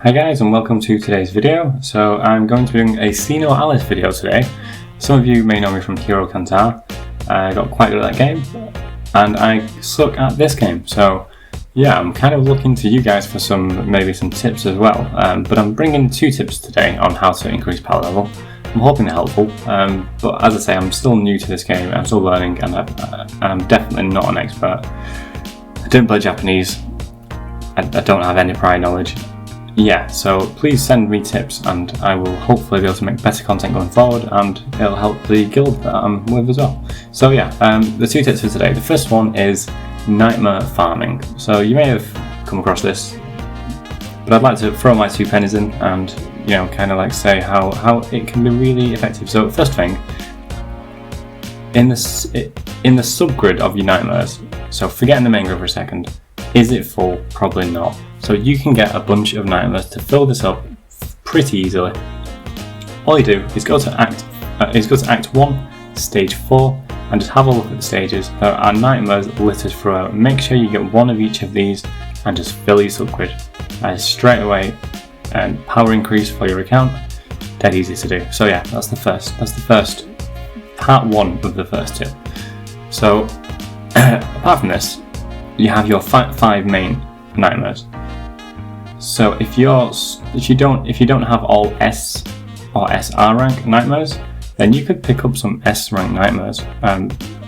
Hi guys, and welcome to today's video. So I'm going to be doing a SINoALICE video today. Some of you may know me from Hero Cantar. I got quite good at that game and I suck at this game. So yeah, I'm kind of looking to you guys for maybe some tips as well. But I'm bringing two tips today on how to increase power level. I'm hoping they're helpful, but as I say, I'm still new to this game, I'm still learning, and I'm definitely not an expert. I don't play Japanese, I don't have any prior knowledge. Yeah, so please send me tips and I will hopefully be able to make better content going forward, and it'll help the guild that I'm with as well. So yeah, the two tips for today. The first one is nightmare farming. So you may have come across this, but I'd like to throw my 2 pennies in and kind of like say how it can be really effective. So first thing, in the subgrid of your nightmares, so forgetting the main grid for a second, is it full? Probably not. So you can get a bunch of nightmares to fill this up pretty easily. All you do is go to Act 1, Stage 4, and just have a look at the stages. There are nightmares littered throughout. Make sure you get one of each of these and just fill your subgrid. That is straight away and power increase for your account. Dead easy to do. So yeah, that's the first part one of the first tip. So apart from this, you have your five main nightmares. So if you don't have all S or SR rank nightmares, then you could pick up some S rank nightmares.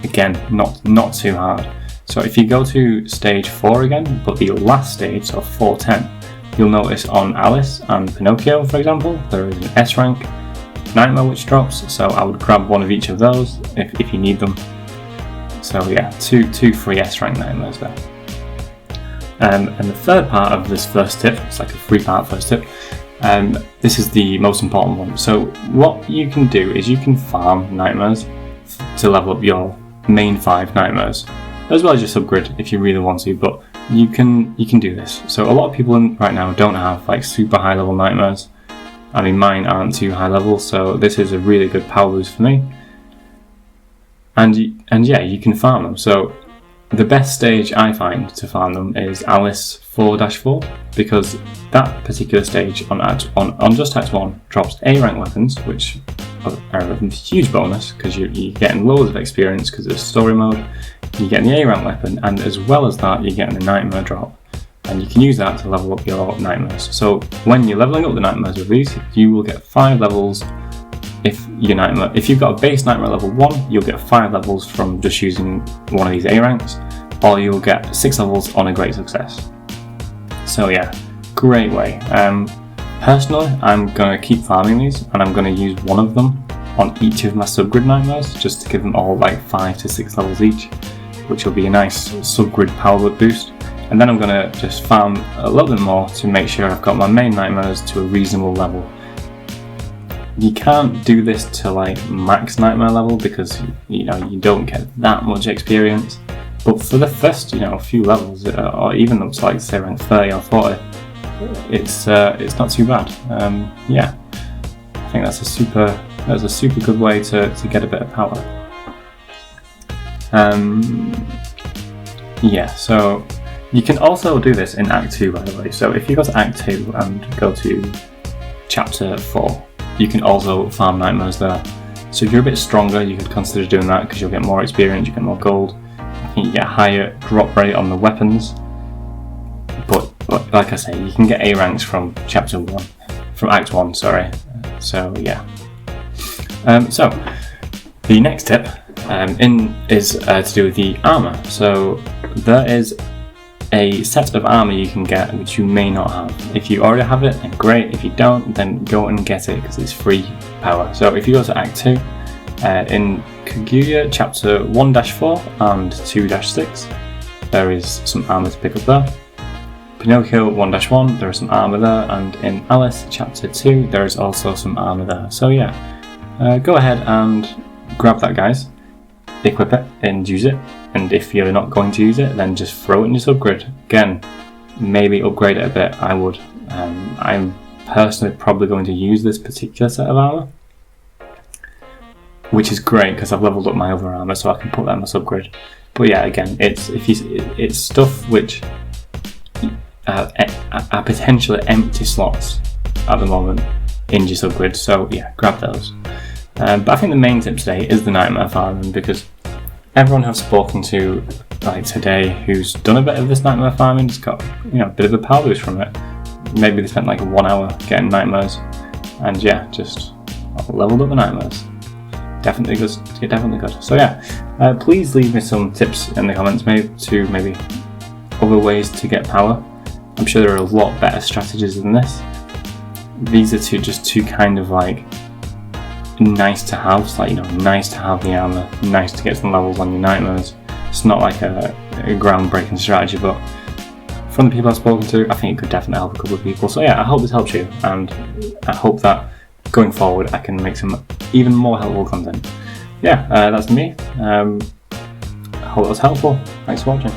Again, not too hard. So if you go to stage 4 again, but the last stage, so 410, you'll notice on Alice and Pinocchio, for example, there is an S rank nightmare which drops. So I would grab one of each of those if you need them. So yeah, two free S rank nightmares there. And the third part of this first tip, it's like a 3-part first tip, this is the most important one. So what you can do is you can farm nightmares to level up your main 5 nightmares, as well as your subgrid if you really want to, but you can do this. So a lot of people right now don't have like super high level nightmares. I mean, mine aren't too high level, so this is a really good power boost for me. And yeah, you can farm them. So the best stage I find to farm them is Alice 4-4, because that particular stage on just Act 1 drops A rank weapons, which are a huge bonus because you're getting loads of experience because it's story mode. You're getting the A rank weapon, and as well as that, you're getting the nightmare drop, and you can use that to level up your nightmares. So when you're leveling up the nightmares with these, you will get 5 levels. If you've got a base nightmare level 1, you'll get 5 levels from just using one of these A ranks, or you'll get 6 levels on a great success. So yeah, great way. Personally, I'm going to keep farming these, and I'm going to use one of them on each of my subgrid nightmares, just to give them all like 5 to 6 levels each, which will be a nice subgrid power boost. And then I'm going to just farm a little bit more to make sure I've got my main nightmares to a reasonable level. You can't do this to like max nightmare level because you don't get that much experience. But for the first few levels, or even up to like say rank 30 or 40, it's not too bad. Yeah, I think that's a super good way to get a bit of power. Yeah, so you can also do this in Act 2, by the way. So if you go to Act 2 and go to Chapter 4, you can also farm nightmares there. So if you're a bit stronger, you could consider doing that because you'll get more experience, you get more gold, you get a higher drop rate on the weapons. But like I say, you can get A ranks from Act 1, sorry. So yeah. So the next tip is to do with the armour. So there is a set of armour you can get which you may not have. If you already have it, then great. If you don't, then go and get it because it's free power. So if you go to Act 2, in Kaguya Chapter 1-4 and 2-6, there is some armour to pick up there. Pinocchio 1-1, there is some armour there, and in Alice Chapter 2, there is also some armour there. So yeah, go ahead and grab that, guys. Equip it and use it, and if you're not going to use it, then just throw it in your subgrid. Again, maybe upgrade it a bit. I would. I'm personally probably going to use this particular set of armour, which is great because I've leveled up my other armour, so I can put that in my subgrid. But yeah, again, it's stuff which are potentially empty slots at the moment in just upgrades, so yeah, grab those. But I think the main tip today is the nightmare farming, because everyone I've spoken to like today who's done a bit of this nightmare farming just got a bit of a power boost from it. Maybe they spent like 1 hour getting nightmares, and yeah, just leveled up the nightmares. Definitely good. So yeah, please leave me some tips in the comments, maybe other ways to get power. I'm sure there are a lot better strategies than this. These are just two kind of like nice to have, like nice to have the armor, nice to get some levels on your nightmares. It's not like a groundbreaking strategy, but from the people I've spoken to, I think it could definitely help a couple of people. So yeah, I hope this helps you, and I hope that going forward I can make some even more helpful content. Yeah, that's me. I hope it was helpful. Thanks for watching.